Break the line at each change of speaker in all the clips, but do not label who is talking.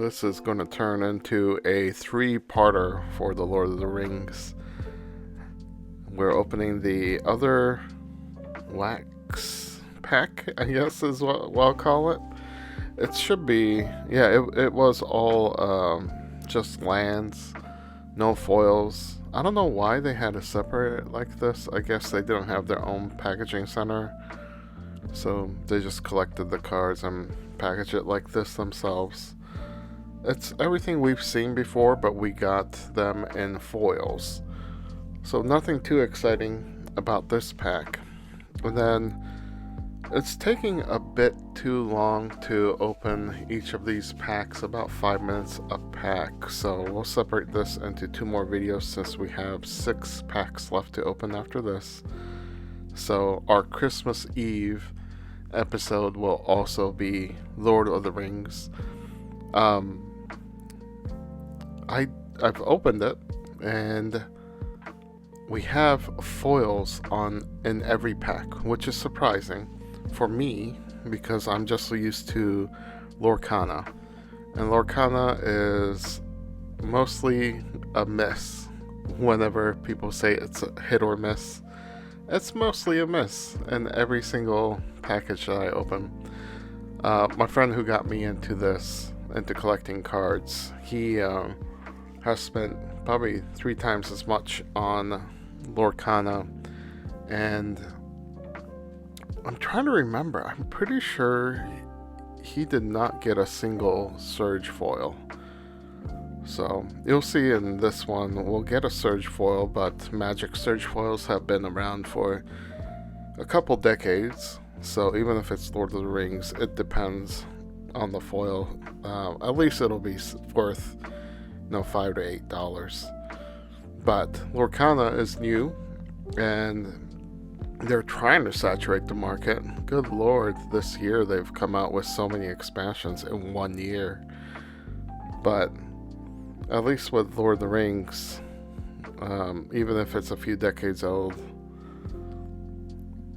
this is going to turn into a three-parter for the Lord of the Rings. We're opening the other wax pack, I guess is what I'll call it. It should be, yeah, it was all just lands, no foils. I don't know why they had to separate it like this. I guess they didn't have their own packaging center, so they just collected the cards and packaged it like this themselves. It's everything we've seen before, but we got them in foils. So nothing too exciting about this pack. And then it's taking a bit too long to open each of these packs, about 5 minutes a pack. So we'll separate this into 2 more videos since we have 6 packs left to open after this. So our Christmas Eve episode will also be Lord of the Rings. I've opened it, and we have foils in every pack, which is surprising for me because I'm just so used to Lorcana, and Lorcana is mostly a miss. Whenever people say it's a hit or miss, it's mostly a miss in every single package that I open. My friend who got me into collecting cards, he has spent probably 3 times as much on Lorcana, and I'm trying to remember. I'm pretty sure he did not get a single Surge foil. So you'll see in this one, we'll get a Surge foil, but Magic Surge foils have been around for a couple decades. So even if it's Lord of the Rings, it depends on the foil. At least it'll be worth $5 to $8. But Lorcana is new, and they're trying to saturate the market. Good lord, this year they've come out with so many expansions in 1 year. But at least with Lord of the Rings, even if it's a few decades old,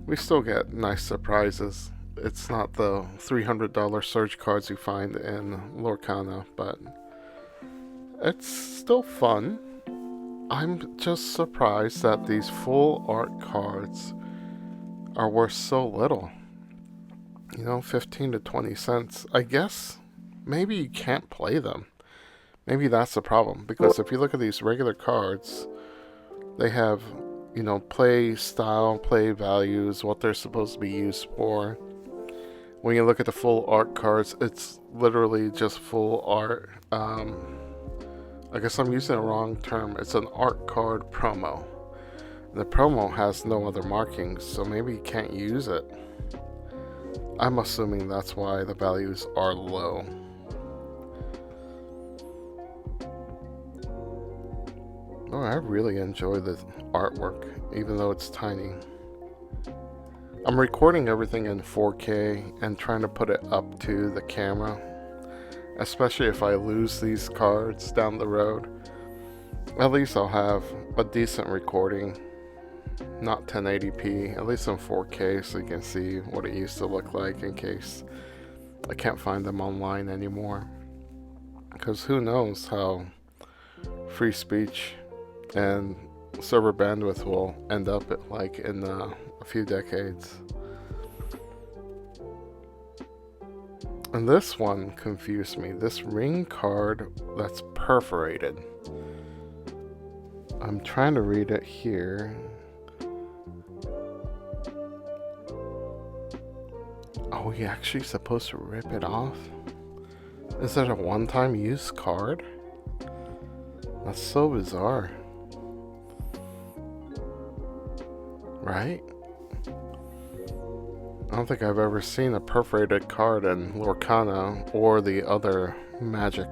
we still get nice surprises. It's not the $300 Surge cards you find in Lorcana, but it's still fun. I'm just surprised that these full art cards are worth so little. 15 to 20 cents. I guess maybe you can't play them. Maybe that's the problem, because if you look at these regular cards, they have, play style, play values, what they're supposed to be used for. When you look at the full art cards, it's literally just full art. I guess I'm using the wrong term. It's an art card promo. The promo has no other markings, so maybe you can't use it. I'm assuming that's why the values are low. Oh, I really enjoy the artwork, even though it's tiny. I'm recording everything in 4K and trying to put it up to the camera, especially if I lose these cards down the road. At least I'll have a decent recording, not 1080p, at least in 4K, so you can see what it used to look like in case I can't find them online anymore. Because who knows how free speech and server bandwidth will end up in a few decades. And this one confused me. This ring card that's perforated. I'm trying to read it here. Oh, you're actually supposed to rip it off? Is it a one-time use card? That's so bizarre. Right? I don't think I've ever seen a perforated card in Lorcana or the other Magic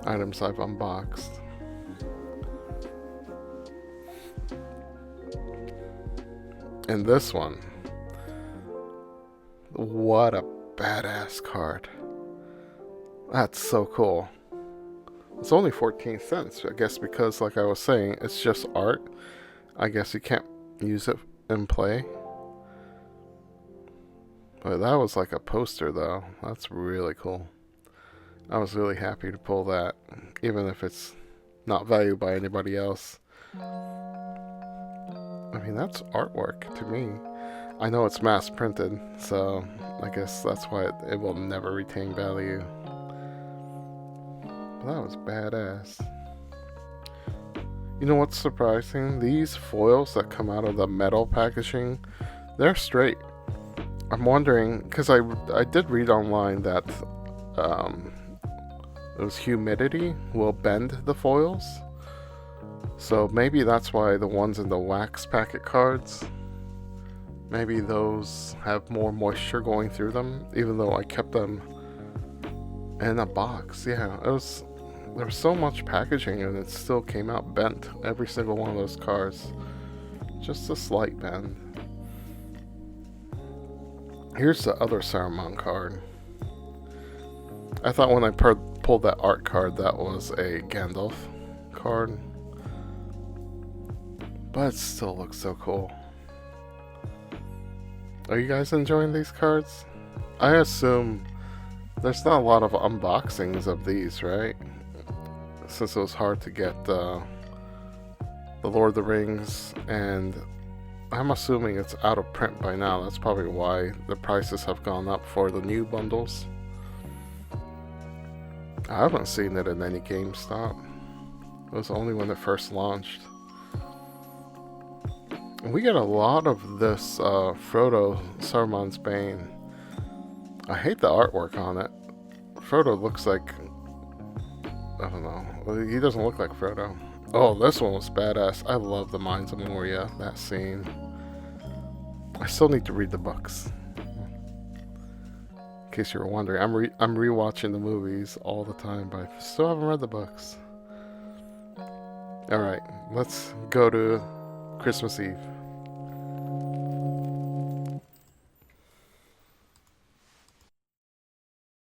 items I've unboxed. And this one, what a badass card. That's so cool. It's only 14 cents, I guess, because like I was saying, it's just art. I guess you can't use it in play. But that was like a poster though. That's really cool. I was really happy to pull that, even if it's not valued by anybody else. I mean, that's artwork to me. I know it's mass printed, so I guess that's why it will never retain value. But that was badass. You know what's surprising? These foils that come out of the metal packaging, they're straight. I'm wondering, because I did read online that those humidity will bend the foils. So maybe that's why the ones in the wax packet cards, maybe those have more moisture going through them, even though I kept them in a box. Yeah, there was so much packaging and it still came out bent. Every single one of those cards. Just a slight bend. Here's the other Saruman card. I thought when I pulled that art card that was a Gandalf card. But it still looks so cool. Are you guys enjoying these cards? I assume there's not a lot of unboxings of these, right? Since it was hard to get the Lord of the Rings, and I'm assuming it's out of print by now. That's probably why the prices have gone up for the new bundles. I haven't seen it in any GameStop. It was only when it first launched. And we get a lot of this Frodo Saruman's Bane. I hate the artwork on it. Frodo looks like, I don't know, he doesn't look like Frodo. Oh, this one was badass. I love the Mines of Moria, that scene. I still need to read the books. In case you were wondering, I'm rewatching the movies all the time, but I still haven't read the books. Alright, let's go to Christmas Eve.